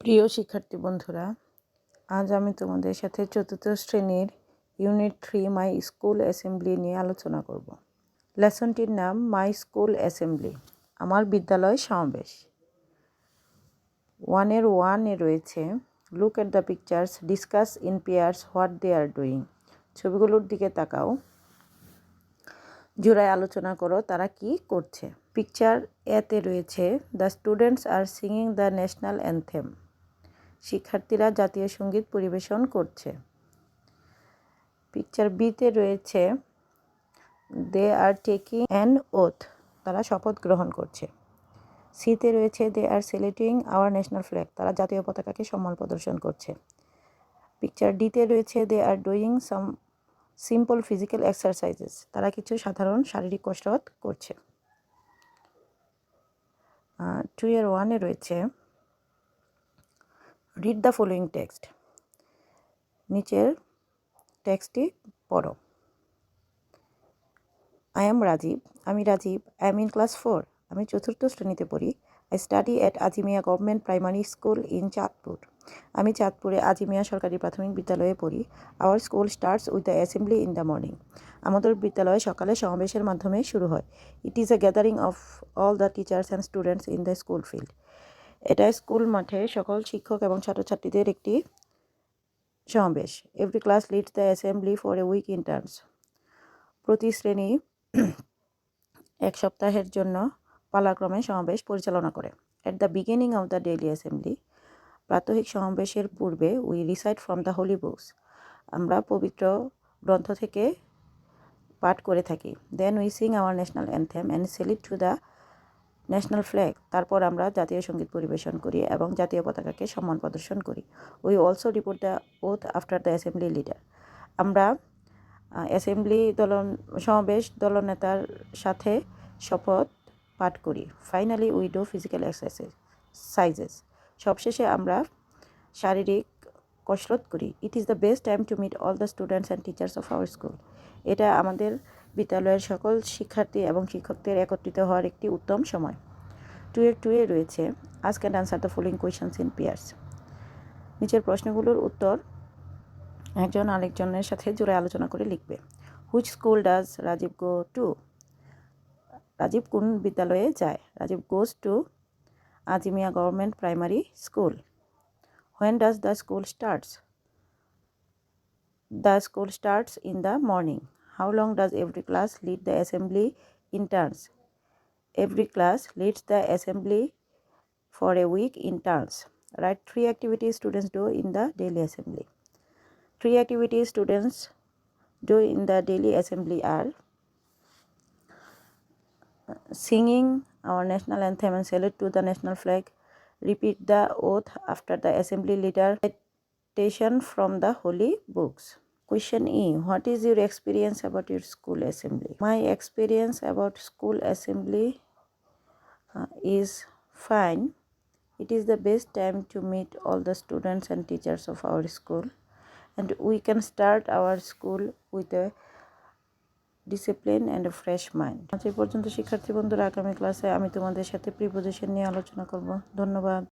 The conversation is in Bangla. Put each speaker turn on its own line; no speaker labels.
প্রিয় শিক্ষার্থী বন্ধুরা, আজ আমি তোমাদের সাথে চতুর্থ শ্রেণীর ইউনিট 3 মাই স্কুল অ্যাসেম্বলি নিয়ে আলোচনা করব। লেসনটির নাম মাই স্কুল অ্যাসেম্বলি, আমার বিদ্যালয় সমাবেশ। 1 রয়েছে look at the pictures, discuss in pairs what they are doing. ছবিগুলোর দিকে তাকাও, জোড়ায় আলোচনা করো তারা কি করছে। পিকচার এতে রয়েছে the students are singing the national anthem, শিক্ষার্থীরা জাতীয় সঙ্গীত পরিবেশন করছে। পিকচার বিতে রয়েছে they are taking an oath, তারা শপথ গ্রহণ করছে। সিতে রয়েছে they are saluting our national flag, তারা জাতীয় পতাকাকে সম্মান প্রদর্শন করছে। পিকচার ডিতে রয়েছে they are doing some simple physical exercises, তারা কিছু সাধারণ শারীরিক কসরত করছে। 2 রয়েছে রিড দ্য ফলোয়িং টেক্সট, নিচের টেক্সটটি পড়ো। আই এম রাজীব, আমি Rajib. I am in class 4, আমি চতুর্থ শ্রেণীতে পড়ি। I study at Azimia government primary school in Chandpur, আমি চাঁদপুরে আজিমিয়া সরকারি প্রাথমিক বিদ্যালয়ে পড়ি। Our school starts with the assembly in the morning, আমাদের বিদ্যালয়ে সকালে সমাবেশের মাধ্যমে শুরু হয়। It is a gathering of all the teachers and students in the school field, এটা স্কুল মাঠে সকল শিক্ষক এবং ছাত্রছাত্রীদের একটি সমাবেশ। Every class leads the assembly for a week in turns, প্রতি শ্রেণী এক সপ্তাহের জন্য পালাক্রমে সমাবেশ পরিচালনা করে। At the beginning of the daily assembly, প্রাত্যহিক সমাবেশের পূর্বে we recite from the holy books, আমরা পবিত্র গ্রন্থ থেকে পাঠ করে থাকি। Then we sing our national anthem and salute to the national flag, তারপর আমরা জাতীয় সঙ্গীত পরিবেশন করি এবং জাতীয় পতাকাকে সম্মান প্রদর্শন করি। We also report the oath after the assembly leader, আমরা অ্যাসেম্বলি সমাবেশ দলনেতার সাথে শপথ পাঠ করি। Finally we do physical exercises, সবশেষে আমরা শারীরিক কসরত করি। It is the best time to meet all the students and teachers of our school, এটা আমাদের বিদ্যালয়ের সকল শিক্ষার্থী এবং শিক্ষকদের একত্রিত হওয়ার একটি উত্তম সময়। 2 রয়েছে ask and answer the following questions in pairs, নিচের প্রশ্নগুলোর উত্তর একজন আরেকজনের সাথে জোড়ায় আলোচনা করে লিখবে। Which school does Rajib go to, Rajib কোন বিদ্যালয়ে যায়? Rajib goes to Azimia government primary school. When does the school starts, the school starts in the morning. How long does every class lead the assembly in turns, every class leads the assembly for a week in turns. Write 3 activities students do in the daily assembly. 3 activities students do in the daily assembly are singing our national anthem and salute to the national flag, repeat the oath after the assembly leader, citation from the holy books. Question E, what is your experience about your school assembly? My experience about school assembly is fine. It is the best time to meet all the students and teachers of our school, and we can start our school with a discipline and a fresh mind. আজ এই পর্যন্ত শিক্ষার্থী বন্ধুরা, আগামী ক্লাসে আমি তোমাদের সাথে প্রিপোজিশন নিয়ে আলোচনা করব। ধন্যবাদ।